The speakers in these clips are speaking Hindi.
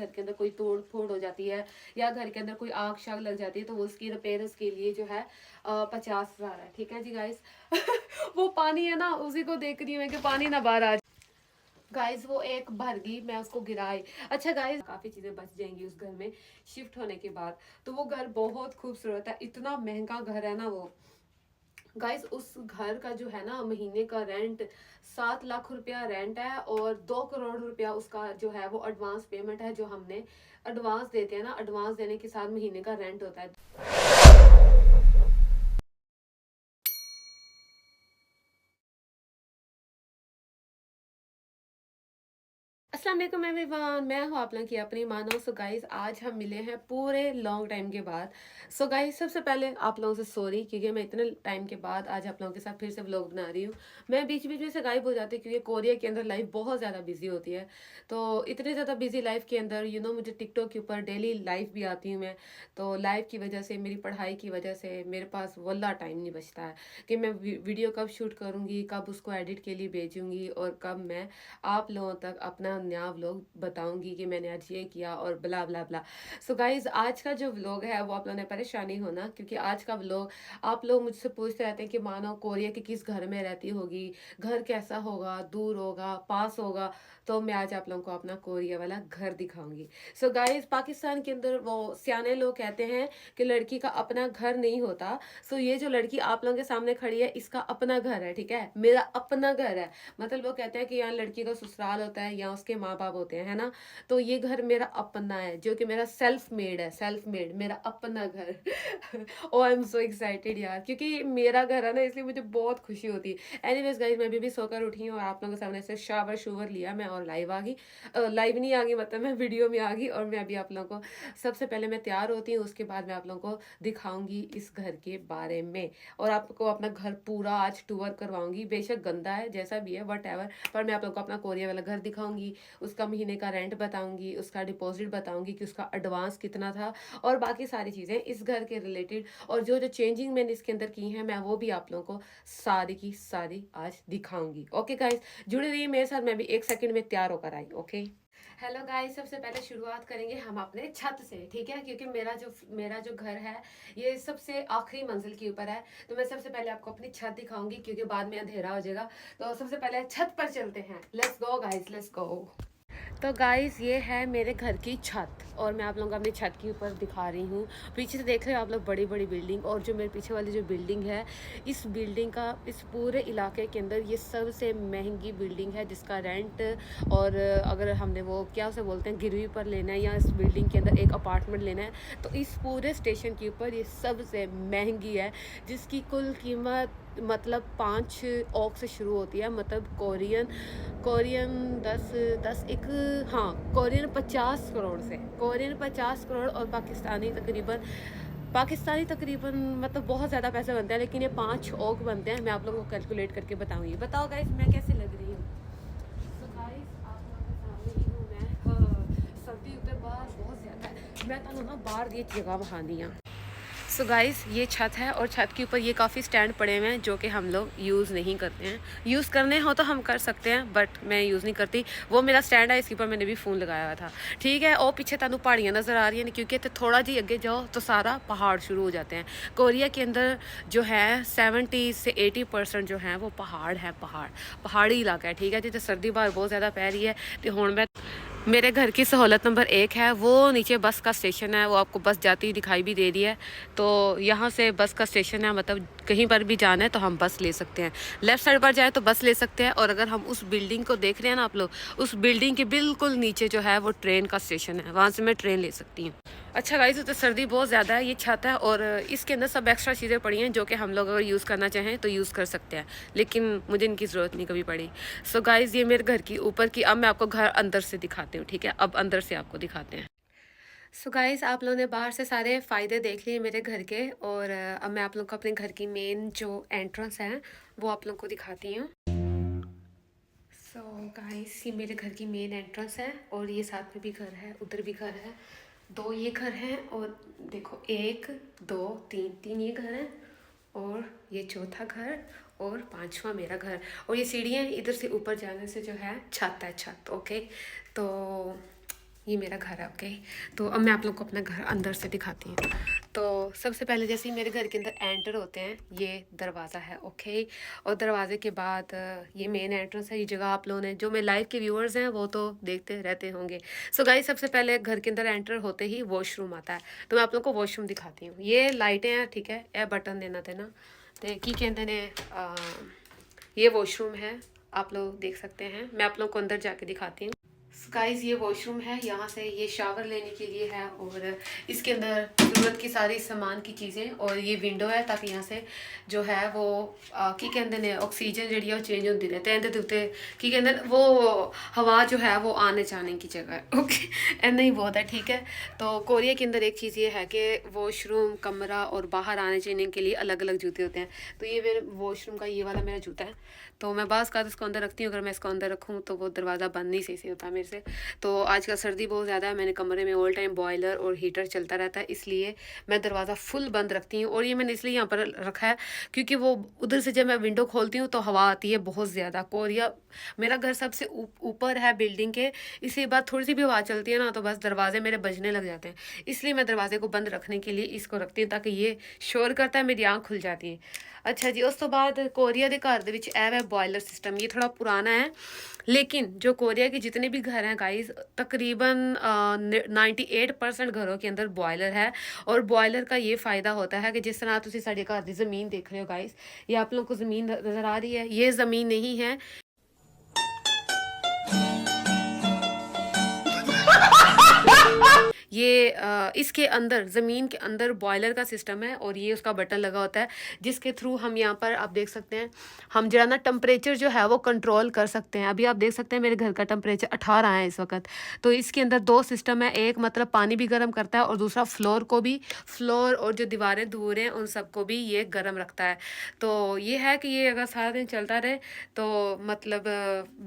घर के अंदर कोई तोड़ फोड़ हो जाती है या घर के अंदर कोई आग शाग लग जाती है तो वो उसकी रिपेयर्स के लिए जो है 50,000 है। ठीक है जी गाइस। वो पानी है ना, उसी को देख रही हूँ मैं कि पानी ना बाहर आ। गाइस वो एक भर गई, मैं उसको गिराई। अच्छा गाइस, काफी चीजें बच जाएंगी उस घर में शिफ्ट होने के बाद। तो वो घर बहुत खूबसूरत है, इतना महंगा घर है ना वो। गाइस उस घर का जो है ना महीने का रेंट 7 लाख रुपया रेंट है और 2 करोड़ रुपया उसका जो है वो एडवांस पेमेंट है, जो हमने एडवांस देते हैं ना, एडवांस देने के साथ महीने का रेंट होता है। अस्सलाम वालेकुम एवरीवन, मैं हूँ आप लोगों की अपनी मानो। सो गाइस आज हम मिले हैं पूरे लॉन्ग टाइम के बाद। सो गाइस सबसे पहले आप लोगों से सॉरी, क्योंकि मैं इतने टाइम के बाद आज आप लोगों के साथ फिर से व्लॉग बना रही हूँ। मैं बीच बीच में से गायब हो जाती हूँ क्योंकि कोरिया के अंदर लाइफ बहुत ज़्यादा बिजी होती है। तो इतने ज़्यादा बिजी लाइफ के अंदर मुझे टिकटॉक के ऊपर डेली लाइव भी आती हूँ मैं। तो लाइव की वजह से, मेरी पढ़ाई की वजह से मेरे पास वल्ला टाइम नहीं बचता है कि मैं वीडियो कब शूट करूँगी, कब उसको एडिट के लिए भेजूँगी और कब मैं आप लोगों तक अपना नया व्लॉग बताऊंगी कि मैंने आज ये किया और ब्ला ब्ला ब्ला। सो गाइज आज का जो व्लॉग है वो आप लोगों ने परेशानी होना, क्योंकि आज का व्लॉग आप लोग मुझसे पूछते रहते हैं कि मानो कोरिया के किस घर में रहती होगी, घर कैसा होगा, दूर होगा, पास होगा। तो मैं आज आप लोगों को अपना कोरिया वाला घर दिखाऊंगी। सो गाइज पाकिस्तान के अंदर वो सियाने लोग कहते हैं कि लड़की का अपना घर नहीं होता। सो ये जो लड़की आप लोगों के सामने खड़ी है, इसका अपना घर है। ठीक है, मेरा अपना घर है। मतलब वो कहते हैं कि यहाँ लड़की का ससुराल होता है या उसके माँ बाप होते हैं, है ना। तो ये घर मेरा अपना है, जो कि मेरा सेल्फ मेड है, सेल्फ मेड मेरा अपना घर। ओ आई एम सो एक्साइटेड यार, क्योंकि मेरा घर है ना, इसलिए मुझे बहुत खुशी होती है। एनीवेज गाइस, मैं भी सोकर उठी हूँ और आप लोगों के सामने से शावर शूवर लिया मैं और लाइव आ गई। लाइव नहीं आ गई, मतलब मैं वीडियो में आ गई। और मैं अभी आप लोगों को सबसे पहले मैं तैयार होती हूँ, उसके बाद मैं आप लोगों को दिखाऊंगी इस घर के बारे में और आपको अपना घर पूरा आज टूर करवाऊंगी। बेशक गंदा है, जैसा भी है, वट एवर, पर मैं आप लोगों को अपना कोरिया वाला घर दिखाऊंगी, उसका महीने का रेंट बताऊंगी, उसका डिपॉजिट बताऊंगी कि उसका एडवांस कितना था और बाकी सारी चीज़ें इस घर के रिलेटेड। और जो जो चेंजिंग मैंने इसके अंदर की है मैं वो भी आप लोगों को सारी की सारी आज दिखाऊंगी। ओके गाइस, जुड़े रहिए मेरे साथ, मैं भी 1 सेकंड में तैयार होकर आई। ओके, हेलो गाइस, सबसे पहले शुरुआत करेंगे हम अपने छत से। ठीक है, क्योंकि मेरा जो घर है ये सबसे आखिरी मंजिल के ऊपर है। तो मैं सबसे पहले आपको अपनी छत दिखाऊंगी क्योंकि बाद में अंधेरा हो जाएगा। तो सबसे पहले छत पर चलते हैं। Let's go guys, let's go. तो गाइस ये है मेरे घर की छत और मैं आप लोगों को अपनी छत के ऊपर दिखा रही हूँ। पीछे से देख रहे हो आप लोग बड़ी बड़ी बिल्डिंग, और जो मेरे पीछे वाली जो बिल्डिंग है, इस बिल्डिंग का इस पूरे इलाके के अंदर ये सबसे महंगी बिल्डिंग है, जिसका रेंट और अगर हमने वो क्या उसे बोलते हैं गिरवी पर लेना है या इस बिल्डिंग के अंदर एक अपार्टमेंट लेना है तो इस पूरे स्टेशन के ऊपर ये सबसे महंगी है, जिसकी कुल कीमत मतलब 5 ऑक से शुरू होती है। मतलब कोरियन कोरियन 10 एक, हाँ कोरियन 50 करोड़ से, कोरियन 50 करोड़ और पाकिस्तानी तकरीबन मतलब बहुत ज़्यादा पैसे बनते हैं, लेकिन ये 5 ऑक बनते हैं। मैं आप लोगों को कैलकुलेट करके बताऊंगी। बताओ गाइस मैं कैसे लग रही हूँ। तो गाइस आप लोगों के सामने ही हूँ मैं। हाँ, सर्दी उत्ते बाहर बहुत ज़्यादा है, मैं तो ना बाहर दी जगह बहानी हाँ। सो गाइस ये छत है और छत के ऊपर ये काफ़ी स्टैंड पड़े हुए हैं जो कि हम लोग यूज़ नहीं करते हैं। यूज़ करने हो तो हम कर सकते हैं, बट मैं यूज़ नहीं करती। वो मेरा स्टैंड है, इसके ऊपर मैंने भी फ़ोन लगाया हुआ था। ठीक है, और पीछे तुहानू पहाड़ियाँ नज़र आ रही हैं क्योंकि थोड़ा जी अगे जाओ तो सारा पहाड़ शुरू हो जाते हैं। कोरिया के अंदर जो है 70 से 80% जो है वो पहाड़ है, पहाड़ी इलाका है। ठीक है जी, तो सर्दी बाहर बहुत ज़्यादा पै रही है। तो हुण मैं मेरे घर की सहूलत नंबर 1 है, वो नीचे बस का स्टेशन है, वो आपको बस जाती हुई दिखाई भी दे रही है। तो यहाँ से बस का स्टेशन है, मतलब कहीं पर भी जाना है तो हम बस ले सकते हैं। लेफ़्ट साइड पर जाए तो बस ले सकते हैं, और अगर हम उस बिल्डिंग को देख रहे हैं ना आप लोग, उस बिल्डिंग के बिल्कुल नीचे जो है वो ट्रेन का स्टेशन है, वहाँ से मैं ट्रेन ले सकती हूँ। अच्छा गाइस, तो सर्दी बहुत ज़्यादा है, ये छत है और इसके अंदर सब एक्स्ट्रा चीज़ें पड़ी हैं जो कि हम लोग अगर यूज़ करना चाहें तो यूज़ कर सकते हैं, लेकिन मुझे इनकी ज़रूरत नहीं कभी पड़ी। सो गाइस ये मेरे घर की ऊपर की, अब मैं आपको घर अंदर से दिखाती हूँ। ठीक है, अब अंदर से आपको दिखाते हैं। सो गाइस आप लोगों ने बाहर से सारे फ़ायदे देख लिए मेरे घर के, और अब मैं आप लोगों को अपने घर की मेन जो एंट्रेंस है वो आप लोगों को दिखाती हूँ। सो गाइस ये मेरे घर की मेन एंट्रेंस है और ये साथ में भी घर है, उधर भी घर है, दो ये घर हैं, और देखो 1 2 3 ये घर हैं, और ये चौथा घर, और 5वां मेरा घर। और ये सीढ़ियाँ इधर से ऊपर जाने से जो है छत है, छत। ओके, तो ये मेरा घर है। ओके, तो अब मैं आप लोग को अपना घर अंदर से दिखाती हूँ। तो सबसे पहले जैसे ही मेरे घर के अंदर एंटर होते हैं, ये दरवाज़ा है। ओके, और दरवाजे के बाद ये मेन एंट्रेंस है। ये जगह आप लोगों ने, जो मेरे लाइव के व्यूअर्स हैं, वो तो देखते रहते होंगे। सो गाइस, सबसे पहले घर के अंदर एंटर होते ही वॉशरूम आता है, तो मैं आप लोग को वॉशरूम दिखाती हूँ। ये लाइटें हैं, ठीक है, ए बटन देना थे ना, तो की कहते ने ये वॉशरूम है, आप लोग देख सकते हैं। मैं आप लोग को अंदर जाके दिखाती हूँ। गाइस, ये वॉशरूम है, यहाँ से ये शावर लेने के लिए है, और इसके अंदर ज़रूरत की सारी सामान की चीज़ें, और ये विंडो है ताकि यहाँ से जो है वो की कहते ने ऑक्सीजन जी चेंज होती रहती है, उत्ते की कहते वो हवा जो है वो आने जाने की जगह है। ओके, इतना ही बहुत है, ठीक है। तो कोरिया के अंदर एक चीज़ ये है कि वॉशरूम, कमरा और बाहर आने जाने के लिए अलग अलग जूते होते हैं। तो ये मेरे वॉशरूम का ये वाला मेरा जूता है, तो मैं बाज़ का इसको अंदर रखती हूँ। अगर मैं इसको अंदर रखूँ तो वो दरवाज़ा बंद नहीं सही से होता मेरे से। तो आजकल सर्दी बहुत ज़्यादा है, मैंने कमरे में ऑल टाइम बॉयलर और हीटर चलता रहता है, इसलिए मैं दरवाज़ा फुल बंद रखती हूँ। और ये मैंने इसलिए यहाँ पर रखा है क्योंकि वो उधर से जब मैं विंडो खोलती हूँ तो हवा आती है बहुत ज़्यादा। कोरिया, मेरा घर सबसे ऊपर है बिल्डिंग के, इसी बात थोड़ी सी भी हवा चलती है ना तो बस दरवाजे मेरे बजने लग जाते हैं, इसलिए मैं दरवाजे को बंद रखने के लिए इसको रखती हूँ, ताकि ये शोर करता है, मेरी आँख खुल जाती है। अच्छा जी, उस तो बाद कोरिया के घर ਦੇ ਵਿੱਚ ਇਹ है बॉयलर सिस्टम। ये थोड़ा पुराना है, लेकिन जो कोरिया के जितने भी घर हैं गाइस, तकरीबन 98% घरों के अंदर बॉयलर है। और बॉयलर का ये फ़ायदा होता है कि जिस तरह तुम साढ़े घर की ज़मीन देख रहे हो गाइस, ये आप लोगों को ज़मीन नज़र आ रही है, ये ज़मीन नहीं है। ये इसके अंदर, ज़मीन के अंदर बॉयलर का सिस्टम है, और ये उसका बटन लगा होता है जिसके थ्रू हम यहाँ पर, आप देख सकते हैं, हम जरा ना टेम्परेचर जो है वो कंट्रोल कर सकते हैं। अभी आप देख सकते हैं मेरे घर का टेम्परेचर 18 है इस वक्त। तो इसके अंदर दो सिस्टम है, एक मतलब पानी भी गर्म करता है, और दूसरा फ्लोर को भी, फ्लोर और जो दीवारें दूर हैं उन सबको भी ये गर्म रखता है। तो ये है कि ये अगर सारा दिन चलता रहे तो मतलब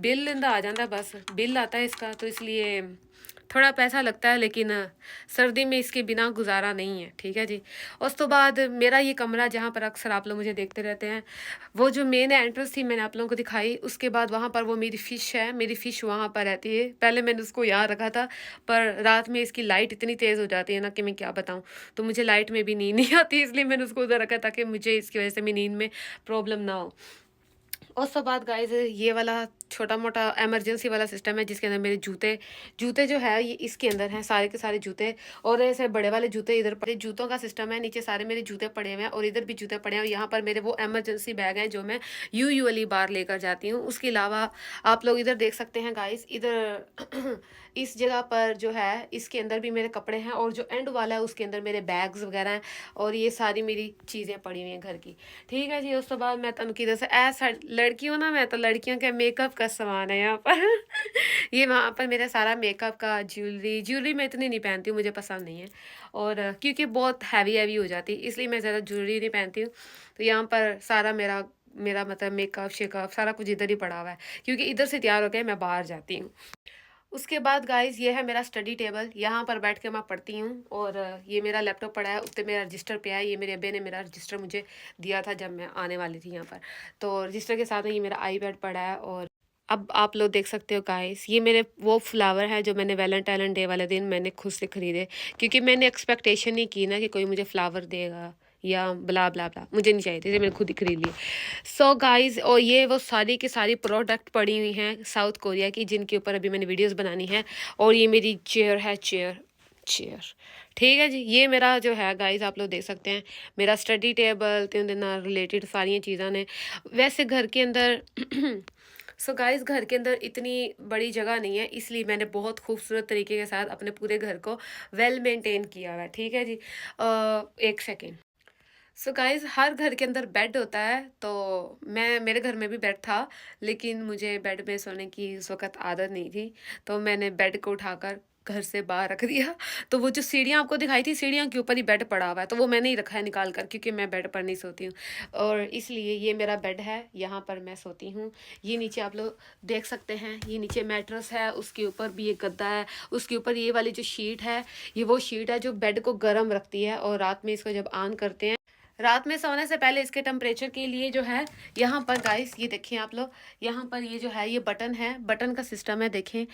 बिल इंदा आ जाता है, बस बिल आता है इसका, तो इसलिए थोड़ा पैसा लगता है, लेकिन सर्दी में इसके बिना गुजारा नहीं है, ठीक है जी। उस तो बाद मेरा ये कमरा जहाँ पर अक्सर आप लोग मुझे देखते रहते हैं, वो जो मेन एंट्रेंस थी मैंने आप लोगों को दिखाई, उसके बाद वहाँ पर वो मेरी फ़िश है, मेरी फ़िश वहाँ पर रहती है। पहले मैंने उसको यहाँ रखा था, पर रात में इसकी लाइट इतनी तेज़ हो जाती है ना कि मैं क्या बताऊँ, तो मुझे लाइट में भी नींद नहीं आती, इसलिए मैंने उसको उधर रखा ताकि मुझे इसकी वजह से मेरी नींद में प्रॉब्लम ना हो। उस तो बाद गाइस, ये वाला छोटा मोटा इमरजेंसी वाला सिस्टम है जिसके अंदर मेरे जूते जूते जो है ये इसके अंदर हैं, सारे के सारे जूते। और ऐसे बड़े वाले जूते इधर पड़े, जूतों का सिस्टम है, नीचे सारे मेरे जूते पड़े हुए हैं, और इधर भी जूते पड़े हैं। और यहाँ पर मेरे वो इमरजेंसी बैग हैं जो मैं यूजुअली बाहर लेकर जाती हूँ। उसके अलावा आप लोग इधर देख सकते हैं गाइस, इधर इस जगह पर जो है इसके अंदर भी मेरे कपड़े हैं, और जो एंड वाला है उसके अंदर मेरे बैग्स वगैरह हैं, और ये सारी मेरी चीज़ें पड़ी हुई हैं घर की, ठीक है जी। उस तो बाद मैं तन किधर से ऐसा लड़की हूँ ना, मैं तो लड़कियों के मेकअप का सामान है यहाँ पर ये वहाँ पर मेरा सारा मेकअप का, ज्वेलरी मैं इतनी नहीं पहनती हूँ, मुझे पसंद नहीं है, और क्योंकि बहुत हैवी हैवी हो जाती है, इसलिए मैं ज़्यादा ज्वेलरी नहीं पहनती हूँ। तो यहाँ पर सारा मेरा मेरा मतलब मेकअप शेकअप सारा कुछ इधर ही पड़ा हुआ है, क्योंकि इधर से तैयार होकर मैं बाहर जाती हूँ। उसके बाद गाइस, ये है मेरा स्टडी टेबल, यहाँ पर बैठ के मैं पढ़ती हूँ, और ये मेरा लैपटॉप पड़ा है, उत्ते मेरा रजिस्टर पे है। ये मेरे अब्बे ने मेरा रजिस्टर मुझे दिया था जब मैं आने वाली थी यहाँ पर, तो रजिस्टर के साथ में ये मेरा आई पैड पड़ा है। और अब आप लोग देख सकते हो गाइस, ये मेरे वो फ्लावर हैं जो मैंने वैलेंटाइन डे वाले दिन मैंने खुद से ख़रीदे, क्योंकि मैंने एक्सपेक्टेशन नहीं की ना कि कोई मुझे फ्लावर देगा या ब्ला ब्ला ब्ला, मुझे नहीं चाहिए थे, मैंने खुद ही खरीद लिए। सो गाइस, और ये वो सारी की सारी प्रोडक्ट पड़ी हुई हैं साउथ कोरिया की, जिनके ऊपर अभी मैंने वीडियोस बनानी है। और ये मेरी चेयर है, चेयर, ठीक है जी। ये मेरा जो है गाइस, आप लोग देख सकते हैं, मेरा स्टडी टेबल ते उनके नाल रिलेटेड सारियां चीज़ां ने। वैसे घर के अंदर सो गाइस, घर के अंदर इतनी बड़ी जगह नहीं है, इसलिए मैंने बहुत खूबसूरत तरीके के साथ अपने पूरे घर को वेल मेंटेन किया हुआ है, ठीक है जी। एक सेकेंड। सो गाइस, हर घर के अंदर बेड होता है, तो मैं, मेरे घर में भी बेड था, लेकिन मुझे बेड में सोने की उस वक्त आदत नहीं थी, तो मैंने बेड को उठाकर घर से बाहर रख दिया। तो वो जो सीढ़ियाँ आपको दिखाई थी, सीढ़ियों के ऊपर ही बेड पड़ा हुआ है, तो वो मैंने ही रखा है निकाल कर, क्योंकि मैं बेड पर नहीं सोती हूँ, और इसलिए ये मेरा बेड है, यहाँ पर मैं सोती हूँ। ये नीचे आप लोग देख सकते हैं, ये नीचे मैट्रेस है, उसके ऊपर भी एक गद्दा है, उसके ऊपर ये वाली जो शीट है, ये वो शीट है जो बेड को गर्म रखती है, और रात में इसको जब ऑन करते हैं रात में सोने से पहले इसके टेम्परेचर के लिए जो है यहाँ पर गाइस ये देखिए आप लोग, यहाँ पर ये जो है ये बटन है, बटन का सिस्टम है देखें।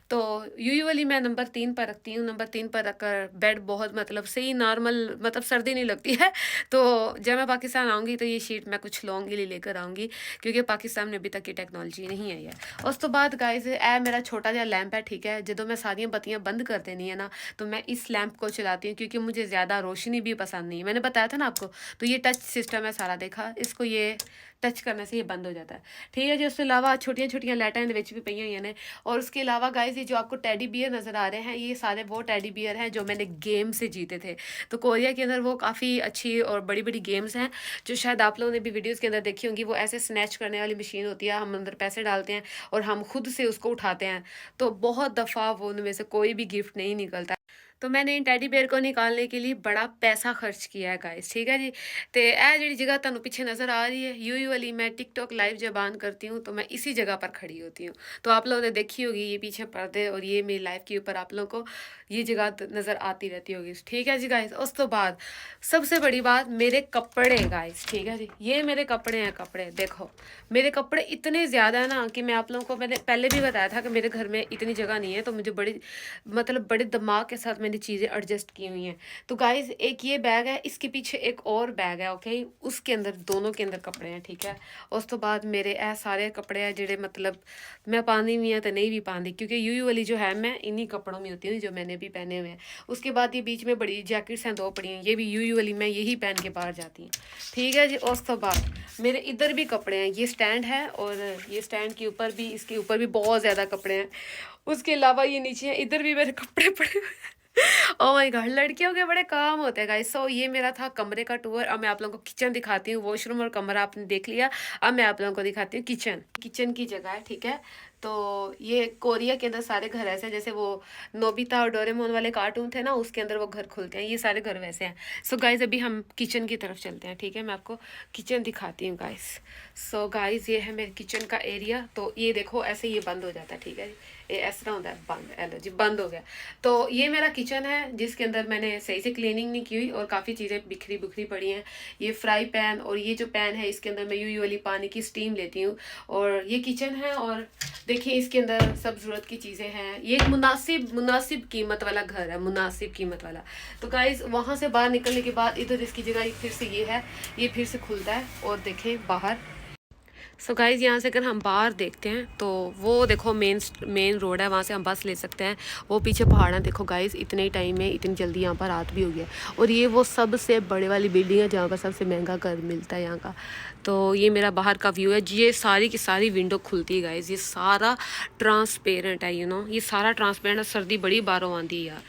तो यूजुअली मैं नंबर 3 पर रखती हूँ, नंबर 3 पर रखकर बेड बहुत मतलब सही नॉर्मल मतलब सर्दी नहीं लगती है। तो जब मैं पाकिस्तान आऊँगी तो ये शीट मैं कुछ लॉन्ग के लिए लेकर आऊँगी, क्योंकि पाकिस्तान में अभी तक ये टेक्नोलॉजी नहीं आई है। उस तो बाद गाइस ए मेरा छोटा जिहा लैंप है, ठीक है। ਜਦੋਂ मैं सारियाँ बत्तियाँ बंद कर देनी है ना, तो मैं इस लैंप को चलाती हूँ, क्योंकि मुझे ज़्यादा रोशनी भी पसंद नहीं है। मैंने बताया था ना आपको, तो ये टच सिस्टम है सारा, देखा इसको, ये टच करने से ये बंद हो जाता है, ठीक है जी। उसके अलावा छोटियां छोटियां लाइटां इहदे विच भी पईयां होईयां ने। और उसके अलावा गाइस ये जो आपको टेडी बियर नज़र आ रहे हैं, ये सारे वो टेडी बियर हैं जो मैंने गेम से जीते थे। तो कोरिया के अंदर वो काफ़ी अच्छी और बड़ी बड़ी गेम्स हैं, जो शायद आप लोगों ने भी वीडियोज़ के अंदर देखी होंगी। वो ऐसे स्नैच करने वाली मशीन होती है, हम अंदर पैसे डालते हैं और हम खुद से उसको उठाते हैं। तो बहुत दफ़ा वो उनमें से कोई भी गिफ्ट नहीं निकलता। तो मैंने इन टैडी बेयर को निकालने के लिए बड़ा पैसा खर्च किया है गाइस, ठीक है जी। तो यह जी जगह तुहानू पीछे नज़र आ रही है, यूजुअली मैं टिकटॉक लाइव जब ऑन करती हूँ तो मैं इसी जगह पर खड़ी होती हूँ। तो आप लोगों ने देखी होगी ये पीछे पर्दे, और ये मेरी लाइव के ऊपर आप लोगों को ये जगह नज़र आती रहती होगी, ठीक है जी गाइस। उस तो बाद सबसे बड़ी बात, मेरे कपड़े गाइस, ठीक है जी। ये मेरे कपड़े हैं, कपड़े देखो, मेरे कपड़े इतने ज़्यादा है ना कि मैं आप लोगों को मैंने पहले भी बताया था कि मेरे घर में इतनी जगह नहीं है, तो मुझे बड़ी मतलब बड़े दिमाग के साथ मैंने चीज़ें एडजस्ट की हुई हैं। तो गाइस एक ये बैग है, इसके पीछे एक और बैग है, ओके, उसके अंदर दोनों के अंदर कपड़े हैं, ठीक है। उस तो बाद मेरे ए सारे कपड़े हैं जेड़े मतलब मैं पानी भी है तो नहीं भी पाती, क्योंकि यूजुअली जो है मैं इन्हीं कपड़ों में होती हूँ जो मैंने भी पहने हुए हैं। उसके बाद ये बीच में बड़ी जैकेट्स हैं, 2 पड़ी हैं, ये भी यूजुअली मैं यही पहन के बाहर जाती हूँ, ठीक है जी। उस तो बाद मेरे इधर भी कपड़े हैं, ये स्टैंड है और ये स्टैंड के ऊपर भी, इसके ऊपर भी बहुत ज़्यादा कपड़े हैं। उसके अलावा ये नीचे हैं, इधर भी मेरे कपड़े पड़े हुए हैं। ओह माय गॉड, लड़कियों के बड़े काम होते हैं गाइस। सो ये मेरा था कमरे का टूर। अब मैं आप लोगों को किचन दिखाती हूँ। वॉशरूम और कमरा आपने देख लिया, अब मैं आप लोगों को दिखाती हूँ किचन। किचन की जगह है, ठीक है। तो ये कोरिया के अंदर सारे घर ऐसे हैं जैसे वो नोबिता और डोरेमोन वाले कार्टून थे ना, उसके अंदर वो घर खुलते हैं, ये सारे घर वैसे हैं। सो गाइज अभी हम किचन की तरफ चलते हैं, ठीक है। मैं आपको किचन दिखाती हूँ गाइस। सो गाइज ये है मेरे किचन का एरिया। तो ये देखो ऐसे ये बंद हो जाता है, ठीक है। ये इस तरह होता है बंद, एलो जी बंद हो गया। तो ये मेरा किचन है जिसके अंदर मैंने सही से क्लीनिंग नहीं की हुई और काफ़ी चीज़ें बिखरी बिखरी पड़ी हैं। ये फ्राई पैन और ये जो पैन है इसके अंदर मैं यूजुअली पानी की स्टीम लेती हूँ। और ये किचन है और देखिए इसके अंदर सब ज़रूरत की चीज़ें हैं। ये एक मुनासिब कीमत वाला घर है, मुनासिब कीमत वाला। तो गाइज़ वहाँ से बाहर निकलने के बाद इधर इसकी जगह फिर से ये है, ये फिर से खुलता है और देखें बाहर। सो गाइज़ यहाँ से अगर हम बाहर देखते हैं तो वो देखो मेन रोड है, वहाँ से हम बस ले सकते हैं। वो पीछे पहाड़ है, देखो गाइज़ इतने ही टाइम में इतनी जल्दी यहाँ पर रात भी हो गया। और ये वो सबसे बड़े वाली बिल्डिंग है जहाँ पर सबसे महंगा घर मिलता है यहाँ का। तो ये मेरा बाहर का व्यू है। ये सारी की सारी विंडो खुलती है गाइज़, ये सारा ट्रांसपेरेंट है, ये सारा ट्रांसपेरेंट है। सर्दी बड़ी बारों आती है यार।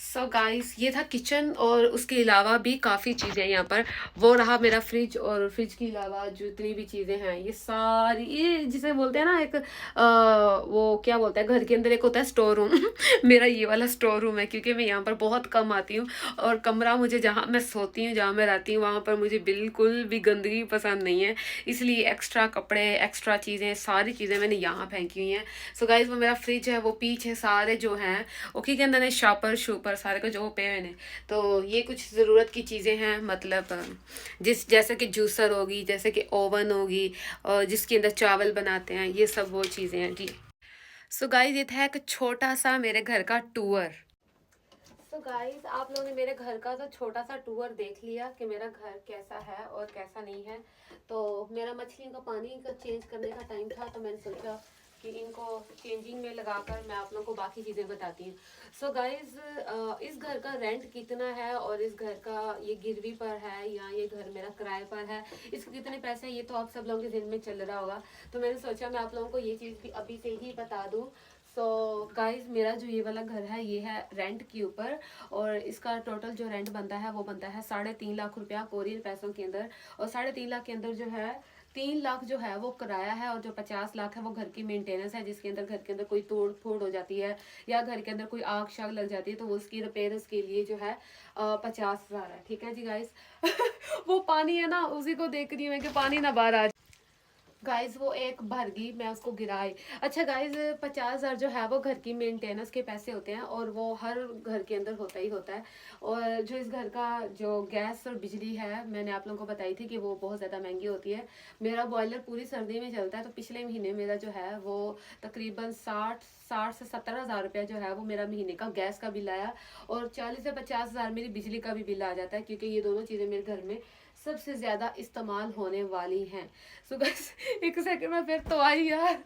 सो गाइस ये था किचन और उसके अलावा भी काफ़ी चीज़ें यहाँ पर। वो रहा मेरा फ्रिज, और फ्रिज के अलावा जितनी भी चीज़ें हैं ये सारी, ये जिसे बोलते हैं ना एक वो क्या बोलते हैं, घर के अंदर एक होता है स्टोर रूम मेरा ये वाला स्टोर रूम है, क्योंकि मैं यहाँ पर बहुत कम आती हूँ। और कमरा मुझे जहाँ मैं सोती हूँ, जहाँ मैं रहती हूँ, वहाँ पर मुझे बिल्कुल भी गंदगी पसंद नहीं है। इसलिए एक्स्ट्रा कपड़े, एक्स्ट्रा चीज़ें, सारी चीज़ें मैंने यहाँ फेंकी हुई हैं। सो गाइस वो मेरा फ्रिज है, वो पीछे सारे जो हैं ओके के अंदर शापर शूपर सारे को जो पे हुए ने। तो ये कुछ ज़रूरत की चीज़ें हैं, मतलब जैसे कि जूसर होगी, जैसे कि ओवन होगी, और जिसके अंदर चावल बनाते हैं, ये सब वो चीज़ें हैं जी। सो गाइस ये था एक छोटा सा मेरे घर का टूर। सो गाइस आप लोगों ने मेरे घर का तो छोटा सा टूर देख लिया कि मेरा घर कैसा है और कैसा नहीं है। तो मेरा मछलियों का पानी का चेंज करने का टाइम था, तो मैंने सोचा कि इनको चेंजिंग में लगाकर मैं आप लोगों को बाकी चीज़ें बताती हूँ। सो गाइज इस घर का रेंट कितना है और इस घर का ये गिरवी पर है या ये घर मेरा किराए पर है, इसके कितने पैसे हैं, ये तो आप सब लोगों के दिन में चल रहा होगा। तो मैंने सोचा मैं आप लोगों को ये चीज़ भी अभी से ही बता दूँ। सो गाइज मेरा जो ये वाला घर है ये है रेंट के ऊपर, और इसका टोटल जो रेंट बनता है वो बनता है 3.5 लाख रुपया कोरियन पैसों के अंदर। और 3.5 लाख के अंदर जो है 3 लाख जो है वो किराया है, और जो 50 लाख है वो घर की मेंटेनेंस है, जिसके अंदर घर के अंदर कोई तोड़ फोड़ हो जाती है या घर के अंदर कोई आग शाग लग जाती है तो वो उसकी रिपेयर्स के लिए जो है 50,000 है, ठीक है जी गाइस वो पानी है ना, उसी को देख रही हूँ मैं कि पानी ना बाहर आ। गाइज वो एक भर गई, मैं उसको गिराई। अच्छा गाइज, 50,000 जो है वो घर की मेंटेनेंस के पैसे होते हैं, और वो हर घर के अंदर होता ही होता है। और जो इस घर का जो गैस और बिजली है, मैंने आप लोगों को बताई थी कि वो बहुत ज़्यादा महंगी होती है। मेरा बॉयलर पूरी सर्दी में चलता है, तो पिछले महीने मेरा जो है वो तकरीबन 60 से 70 हज़ार रुपया जो है वो मेरा महीने का गैस का बिल आया। और 40 से 50 हज़ार मेरी बिजली का भी बिल आ जाता है, क्योंकि ये दोनों चीज़ें मेरे घर में सबसे ज़्यादा इस्तेमाल होने वाली हैं। सो गाइस, एक सेकंड में फिर तो आई यार,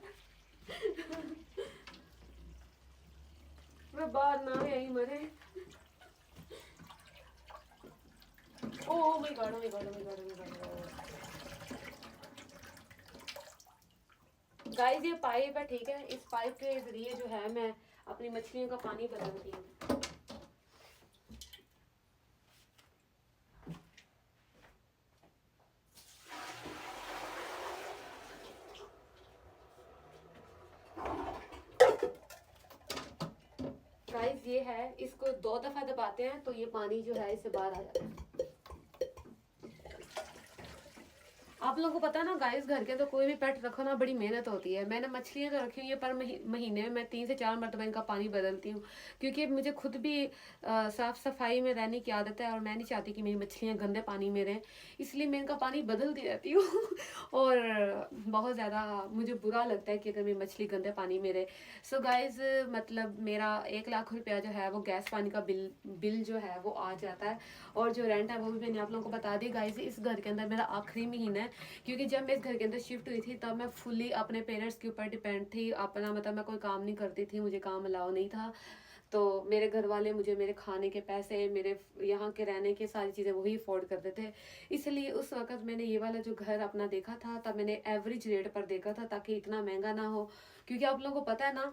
मैं बाहर ना यही मरे। Oh my God, oh my God, oh my God, oh my God. Guys ये पाइप है, ठीक है, इस पाइप के जरिए जो है मैं अपनी मछलियों का पानी बदलती हूँ। गाइस ये है, इसको 2 दफा दबाते हैं तो ये पानी जो है इससे बाहर आ जाता है। आप लोगों को पता है ना गाइस, घर के तो कोई भी पेट रखो ना, बड़ी मेहनत होती है। मैंने मछलियां तो रखी हुई है, पर महीने में मैं 3 से 4 मरतबा इनका पानी बदलती हूँ, क्योंकि मुझे खुद भी साफ सफाई में रहने की आदत है, और मैं नहीं चाहती कि मेरी मछलियां गंदे पानी में रहें, इसलिए मैं इनका पानी बदलती रहती हूँ। और बहुत ज़्यादा मुझे बुरा लगता है कि अगर मेरी मछली गंदे पानी में रहे। सो गाइज, मतलब मेरा 1 लाख रुपया जो है वो गैस पानी का बिल जो है वो आ जाता है। और जो रेंट है वो भी मैंने आप लोगों को बता दी गाइज। इस घर के अंदर मेरा आखिरी महीना है, क्योंकि जब मैं इस घर के अंदर शिफ्ट हुई थी तब मैं फुली अपने पेरेंट्स के ऊपर डिपेंड थी। अपना मतलब मैं कोई काम नहीं करती थी, मुझे काम अलाउ नहीं था। तो मेरे घर वाले मुझे मेरे खाने के पैसे, मेरे यहाँ के रहने के सारी चीज़ें वही अफोर्ड करते थे। इसलिए उस वक्त मैंने ये वाला जो घर अपना देखा था, तब मैंने एवरेज रेट पर देखा था, ताकि इतना महंगा ना हो। क्योंकि आप लोगों को पता है ना,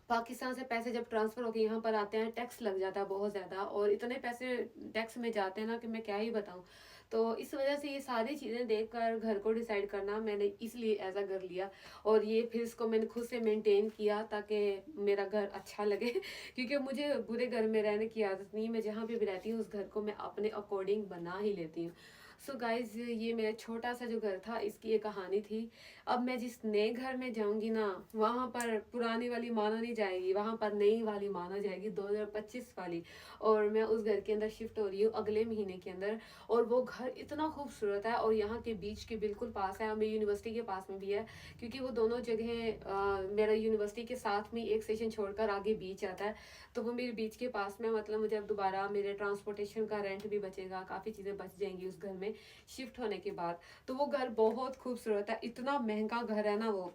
पाकिस्तान से पैसे जब ट्रांसफर होकर यहाँ पर आते हैं, टैक्स लग जाता है बहुत ज़्यादा, और इतने पैसे टैक्स में जाते हैं ना कि मैं क्या ही बताऊँ। तो इस वजह से ये सारी चीज़ें देखकर घर को डिसाइड करना मैंने इसलिए ऐसा घर लिया। और ये फिर इसको मैंने खुद से मेंटेन किया ताकि मेरा घर अच्छा लगे। क्योंकि मुझे बुरे घर में रहने की आदत नहीं, मैं जहाँ पे भी रहती हूँ उस घर को मैं अपने अकॉर्डिंग बना ही लेती हूँ। सो गाइज, ये मेरा छोटा सा जो घर था, इसकी ये कहानी थी। अब मैं जिस नए घर में जाऊंगी ना, वहां पर पुरानी वाली मानो नहीं जाएगी, वहां पर नई वाली मानो जाएगी, 2025 वाली। और मैं उस घर के अंदर शिफ्ट हो रही हूँ अगले महीने के अंदर। और वो घर इतना खूबसूरत है, और यहाँ के बीच के बिल्कुल पास है, मेरी यूनिवर्सिटी के पास में भी है। क्योंकि वो दोनों जगह मेरा यूनिवर्सिटी के साथ में एक स्टेशन छोड़कर आगे बीच आता है, तो वो मेरे बीच के पास में, मतलब मुझे अब दोबारा मेरे ट्रांसपोर्टेशन का रेंट भी बचेगा, काफ़ी चीज़ें बच जाएंगी उस घर में शिफ्ट होने के बाद। तो वो घर बहुत खूबसूरत है, इतना महंगा घर है ना वो।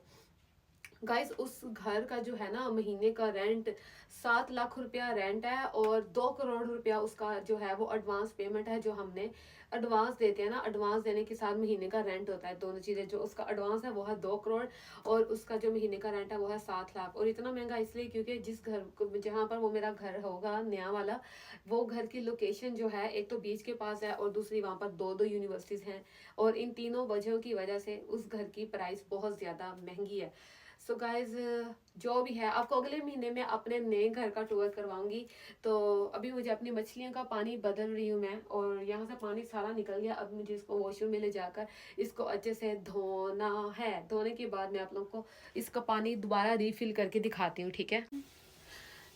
गाइस, उस घर का जो है ना महीने का रेंट 7 लाख रुपया रेंट है, और 2 करोड़ रुपया उसका जो है वो एडवांस पेमेंट है, जो हमने एडवांस देते हैं ना, एडवांस देने के साथ महीने का रेंट होता है। दोनों चीज़ें, जो उसका एडवांस है वो है 2 करोड़, और उसका जो महीने का रेंट है वो है 7 लाख। और इतना महंगा इसलिए क्योंकि जिस घर को, जहाँ पर वो मेरा घर होगा नया वाला, वो घर की लोकेशन जो है, एक तो बीच के पास है, और दूसरी वहाँ पर दो दो यूनिवर्सिटीज़ हैं। और इन तीनों वजहों की वजह से उस घर की प्राइस बहुत ज़्यादा महंगी है। सो गाइज, जो भी है, आपको अगले महीने में अपने नए घर का टूर करवाऊंगी। तो अभी मुझे अपनी मछलियों का पानी बदल रही हूँ मैं, और यहाँ से पानी सारा निकल गया। अब मुझे इसको वॉशरूम में ले जाकर इसको अच्छे से धोना है। धोने के बाद मैं आप लोगों को इसका पानी दोबारा रिफिल करके दिखाती हूँ, ठीक है।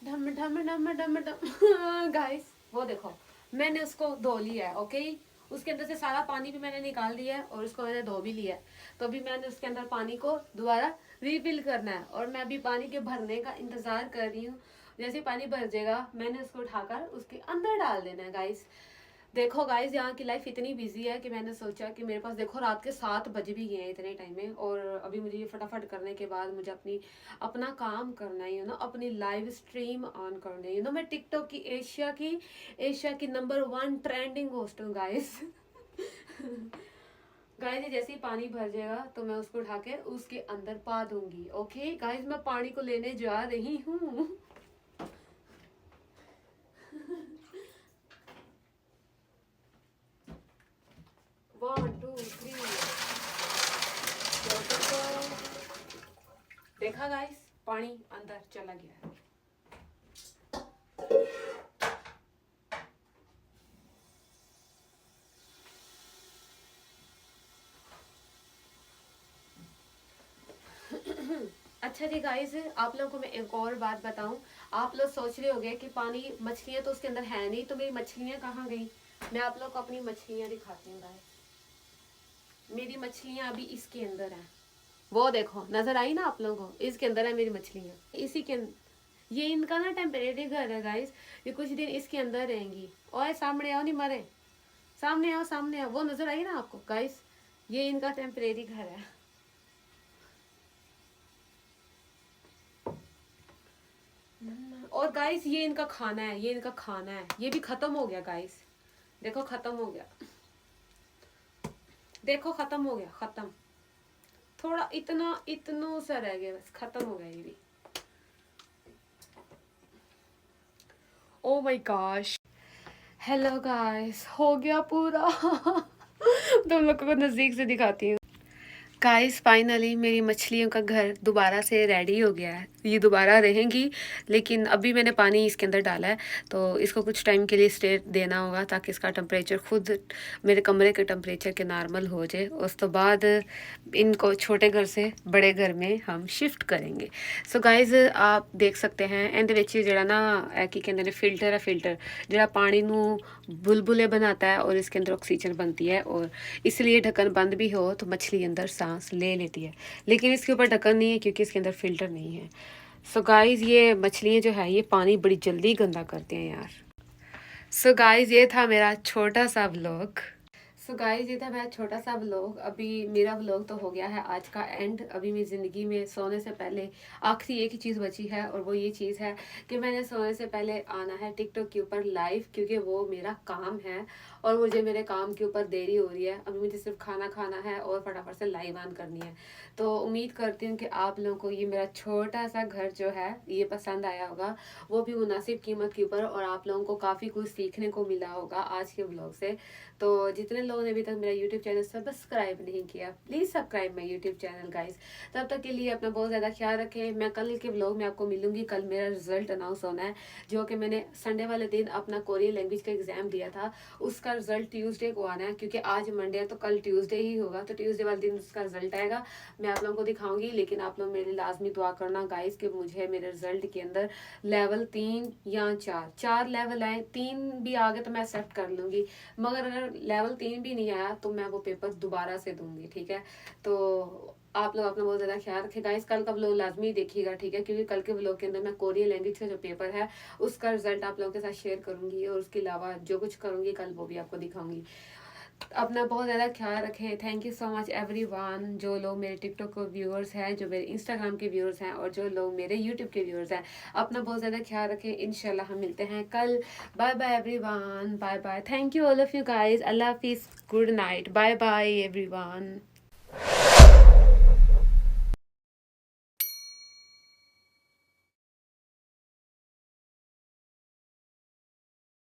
ढम ढम ढम ढम ढम। गाइस, वो देखो, मैंने उसको धो लिया है, ओके। उसके अंदर से सारा पानी भी मैंने निकाल दिया है, और उसको मैंने धो भी लिया है। तो अभी मैंने उसके अंदर पानी को दोबारा रिफिल करना है, और मैं अभी पानी के भरने का इंतजार कर रही हूँ। जैसे ही पानी भर जाएगा, मैंने उसको उठाकर उसके अंदर डाल देना है गाइस। देखो गाइस, यहाँ की लाइफ इतनी बिजी है कि मैंने सोचा कि मेरे पास, देखो, रात के 7 बज भी गए हैं इतने टाइम में, और अभी मुझे ये फटाफट करने के बाद मुझे अपना काम करना है, अपनी लाइव स्ट्रीम ऑन करना है। मैं टिकटॉक की एशिया की नंबर 1 ट्रेंडिंग होस्ट हूँ गाइस। गाइस, जैसे ही पानी भर जाएगा तो मैं उसको उठा के उसके अंदर पा दूंगी, ओके गाइस। मैं पानी को लेने जा रही हूँ। 1 2 3। देखा गाइस, पानी अंदर चला गया है। अच्छा जी गाइस, आप लोगों को मैं एक और बात बताऊं। आप लोग सोच रहे होंगे कि पानी मछलियां तो उसके अंदर है नहीं, तो मेरी मछलियां कहाँ गई। मैं आप लोग को अपनी मछलियां दिखाती हूँ गाइस। मेरी मछलियां अभी इसके अंदर है। वो देखो, नजर आई ना आप लोगों को, इसके अंदर है मेरी मछलियां। इसी के ये इनका ना टेम्परेरी घर है गाइस। ये कुछ दिन इसके अंदर रहेंगी। और सामने आओ, नहीं मरे। सामने आओ, सामने आओ। वो नजर आई ना आपको गाइस, ये इनका टेम्परेरी घर है। और गाइस ये इनका खाना है, ये इनका खाना है। ये भी खत्म हो गया गाइस। देखो खत्म हो गया। देखो खत्म हो गया, खत्म। थोड़ा इतना इतना सा रह गया, बस खत्म हो गया ये भी। Oh my gosh. Hello guys, हो गया पूरा। तुम लोगों को नजदीक से दिखाती हूँ। गाइस फाइनली मेरी मछलियों का घर दोबारा से रेडी हो गया है। ये दोबारा रहेंगी, लेकिन अभी मैंने पानी इसके अंदर डाला है, तो इसको कुछ टाइम के लिए स्टे देना होगा ताकि इसका टेम्परेचर खुद मेरे कमरे के टेम्परेचर के नॉर्मल हो जाए। उस तो बाद इनको छोटे घर से बड़े घर में हम शिफ्ट करेंगे। सो गाइज आप देख सकते हैं ਇਹਦੇ ਵਿੱਚ ਜਿਹੜਾ ना ਕੀ ਕਹਿੰਦੇ ਨੇ फिल्टर है। फिल्टर ਜਿਹੜਾ पानी ਨੂੰ बुलबुले बनाता है और इसके अंदर ऑक्सीजन बनती है, और इसलिए ढक्कन बंद भी हो तो मछली अंदर सांस ले लेती है। लेकिन इसके ऊपर ढक्कन नहीं है क्योंकि इसके अंदर फिल्टर नहीं है। सो गाइज ये मछलियाँ जो है ये पानी बड़ी जल्दी गंदा करती हैं यार। सो गाइज ये था मेरा छोटा सा व्लॉग। सो गाइस ये था मेरा छोटा सा व्लॉग। अभी मेरा व्लॉग तो हो गया है आज का एंड। अभी मेरी ज़िंदगी में सोने से पहले आखिरी एक ही चीज़ बची है, और वो ये चीज़ है कि मैंने सोने से पहले आना है टिकटॉक के ऊपर लाइव, क्योंकि वो मेरा काम है और मुझे मेरे काम के ऊपर देरी हो रही है। अभी मुझे सिर्फ खाना खाना है और फटाफट से लाइव ऑन करनी है। तो उम्मीद करती हूँ कि आप लोगों को ये मेरा छोटा सा घर जो है ये पसंद आया होगा, वो भी मुनासिब कीमत के ऊपर, और आप लोगों को काफ़ी कुछ सीखने को मिला होगा आज के व्लॉग से। तो जितने लोगों ने अभी तक मेरा यूट्यूब चैनल सब्सक्राइब नहीं किया, please subscribe my YouTube channel guys. तब तक के लिए अपना बहुत ज़्यादा ख्याल रखें। मैं कल के व्लॉग में आपको मिलूंगी। कल मेरा रिजल्ट अनाउंस होना है, जो कि मैंने संडे वाले दिन अपना कोरियन लैंग्वेज का एग्जाम दिया था, उसका रिजल्ट ट्यूसडे को आना है। क्योंकि आज मंडे है तो कल ट्यूसडे ही होगा, तो ट्यूसडे वाले दिन उसका रिजल्ट आएगा, मैं आप लोगों को दिखाऊंगी। लेकिन आप लोग मेरे लाजमी दुआ करना गाइस कि मुझे मेरे रिजल्ट के अंदर लेवल 3 या 4 लेवल आए। 3 भी आ गए तो मैं एक्सेप्ट कर लूँगी, मगर अगर लेवल 3 भी नहीं आया तो मैं वो पेपर दोबारा से दूंगी, ठीक है। तो आप लोग अपना बहुत ज़्यादा ख्याल रखें गाइस। कल का व्लॉग लाजमी देखिएगा, ठीक है, क्योंकि कल के व्लॉग के अंदर मैं कोरियन लैंग्वेज का जो पेपर है उसका रिजल्ट आप लोगों के साथ शेयर करूंगी, और उसके अलावा जो कुछ करूंगी कल वो भी आपको दिखाऊंगी। अपना बहुत ज़्यादा ख्याल रखें। Thank you so much everyone, जो लोग मेरे टिकटॉक के व्यूअर्स हैं, जो मेरे इंस्टाग्राम के व्यूअर्स हैं, और जो लोग मेरे यूट्यूब के व्यूअर्स हैं। अपना बहुत ज़्यादा ख्याल रखें। इंशाल्लाह हम मिलते हैं कल। Bye bye everyone, bye bye. Thank you all of you guys. अल्लाह हाफिज़, good night, bye bye everyone.